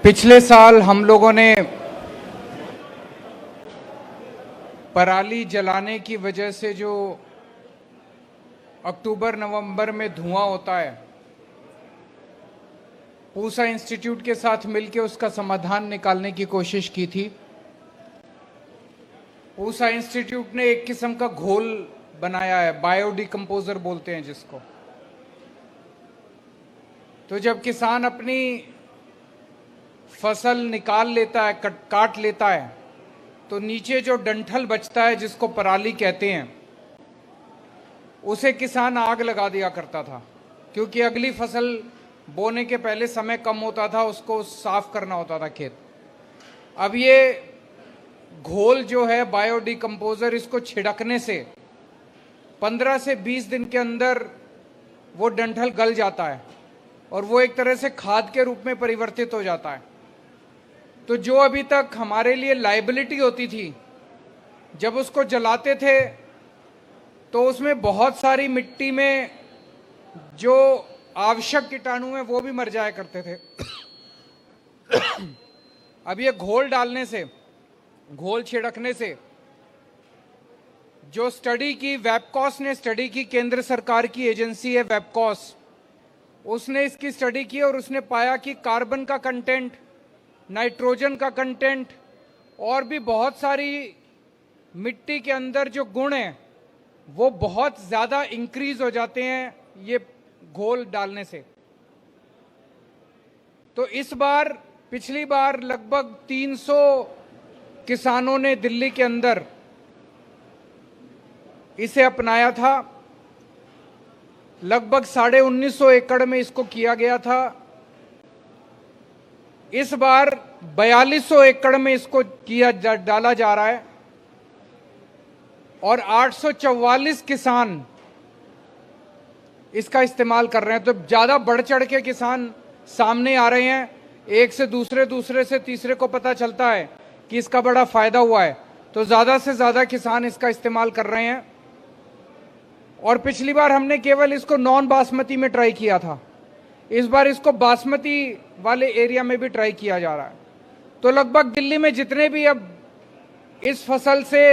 पिछले साल हम लोगों ने पराली जलाने की वजह से जो अक्टूबर नवंबर में धुआं होता है, पूसा इंस्टीट्यूट के साथ मिलकर उसका समाधान निकालने की कोशिश की थी। पूसा इंस्टीट्यूट ने एक किस्म का घोल बनाया है, बायोडिकम्पोजर बोलते हैं जिसको। तो जब किसान अपनी फसल निकाल लेता है, काट लेता है, तो नीचे जो डंठल बचता है जिसको पराली कहते हैं, उसे किसान आग लगा दिया करता था, क्योंकि अगली फसल बोने के पहले समय कम होता था, उसको साफ करना होता था खेत। अब ये घोल जो है बायोडिकम्पोजर, इसको छिड़कने से 15 से 20 दिन के अंदर वो डंठल गल जाता है और वो एक तरह से खाद के रूप में परिवर्तित हो जाता है। तो जो अभी तक हमारे लिए लायबिलिटी होती थी, जब उसको जलाते थे तो उसमें बहुत सारी मिट्टी में जो आवश्यक कीटाणु हैं वो भी मर जाया करते थे। अब ये घोल डालने से, घोल छिड़कने से, जो स्टडी की वेबकॉस ने स्टडी की, केंद्र सरकार की एजेंसी है वेबकॉस, उसने इसकी स्टडी की और उसने पाया कि कार्बन का कंटेंट, नाइट्रोजन का कंटेंट और भी बहुत सारी मिट्टी के अंदर जो गुण हैं वो बहुत ज़्यादा इंक्रीज हो जाते हैं ये घोल डालने से। तो इस बार, पिछली बार लगभग 300 किसानों ने दिल्ली के अंदर इसे अपनाया था। लगभग 1950 एकड़ में इसको किया गया था। इस बार 4200 एकड़ में इसको डाला जा रहा है और 844 किसान इसका इस्तेमाल कर रहे हैं। तो ज्यादा बढ़ चढ़ के किसान सामने आ रहे हैं, एक से दूसरे, दूसरे से तीसरे को पता चलता है कि इसका बड़ा फायदा हुआ है, तो ज्यादा से ज्यादा किसान इसका इस्तेमाल कर रहे हैं। और पिछली बार हमने केवल इसको नॉन बासमती में ट्राई किया था, इस बार इसको बासमती वाले एरिया में भी ट्राई किया जा रहा है। तो लगभग दिल्ली में जितने भी अब इस फसल से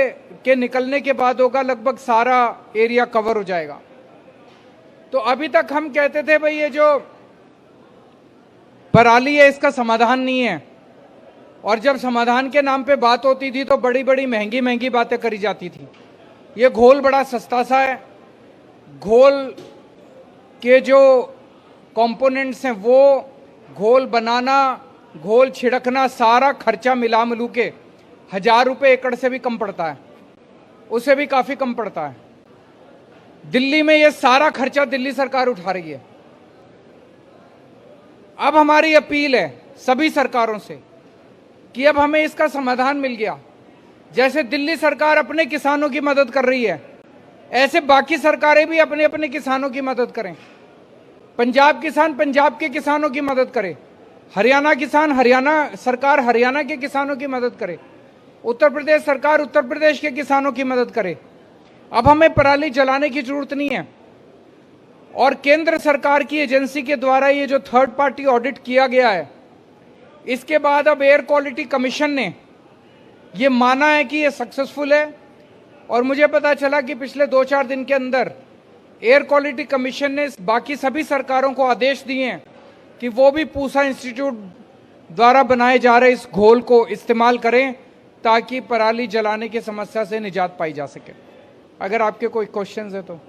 के निकलने के बाद होगा, लगभग सारा एरिया कवर हो जाएगा। तो अभी तक हम कहते थे भाई ये जो पराली है इसका समाधान नहीं है, और जब समाधान के नाम पे बात होती थी तो बड़ी बड़ी महंगी महंगी बातें करी जाती थी। ये घोल बड़ा सस्ता सा है, घोल के जो कंपोनेंट्स हैं वो घोल बनाना, घोल छिड़कना, सारा खर्चा मिला मिलू के 1000 रुपये एकड़ से भी कम पड़ता है, उससे भी काफी कम पड़ता है। दिल्ली में ये सारा खर्चा दिल्ली सरकार उठा रही है। अब हमारी अपील है सभी सरकारों से कि अब हमें इसका समाधान मिल गया। जैसे दिल्ली सरकार अपने किसानों की मदद कर रही है, ऐसे बाकी सरकारें भी अपने अपने किसानों की मदद करें। पंजाब किसान पंजाब के किसानों की मदद करे, हरियाणा किसान, हरियाणा सरकार हरियाणा के किसानों की मदद करे, उत्तर प्रदेश सरकार उत्तर प्रदेश के किसानों की मदद करे। अब हमें पराली जलाने की जरूरत नहीं है। और केंद्र सरकार की एजेंसी के द्वारा ये जो थर्ड पार्टी ऑडिट किया गया है, इसके बाद अब एयर क्वालिटी कमीशन ने ये माना है कि ये सक्सेसफुल है। और मुझे पता चला कि पिछले 2-4 दिन के अंदर एयर क्वालिटी कमीशन ने बाकी सभी सरकारों को आदेश दिए हैं कि वो भी पूसा इंस्टीट्यूट द्वारा बनाए जा रहे इस घोल को इस्तेमाल करें ताकि पराली जलाने की समस्या से निजात पाई जा सके। अगर आपके कोई क्वेश्चंस है तो।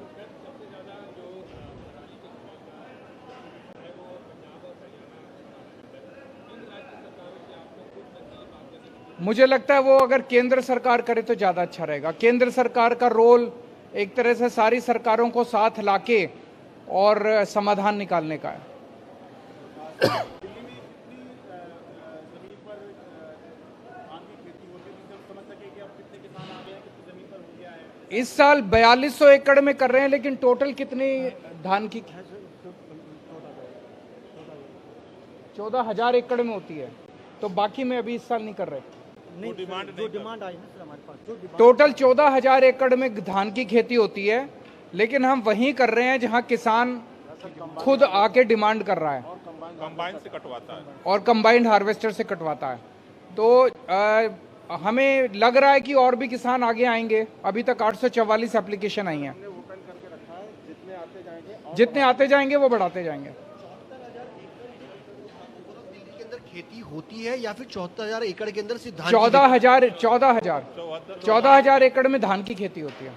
मुझे लगता है वो अगर केंद्र सरकार करे तो ज्यादा अच्छा रहेगा। केंद्र सरकार का रोल एक तरह से सारी सरकारों को साथ लाके और समाधान निकालने का है। इस साल 4200 एकड़ में कर रहे हैं, लेकिन टोटल कितनी धान की 14,000 एकड़ में होती है, तो बाकी में अभी इस साल नहीं कर रहे। नहीं, जो डिमांड आई ना सर हमारे पास, टोटल 14,000 एकड़ में धान की खेती होती है, लेकिन हम वहीं कर रहे हैं जहां किसान खुद आके डिमांड कर रहा है। कंबाइन से कटवाता है। और कंबाइंड हार्वेस्टर से कटवाता है। तो हमें लग रहा है कि और भी किसान आगे आएंगे। अभी तक 844 एप्लीकेशन आई हैं, जितने आते जाएंगे वो बढ़ाते जाएंगे। के अंदर खेती होती है या फिर 74,000 एकड़ के अंदर सिर्फ धान की 14,000 एकड़ में धान की खेती होती है।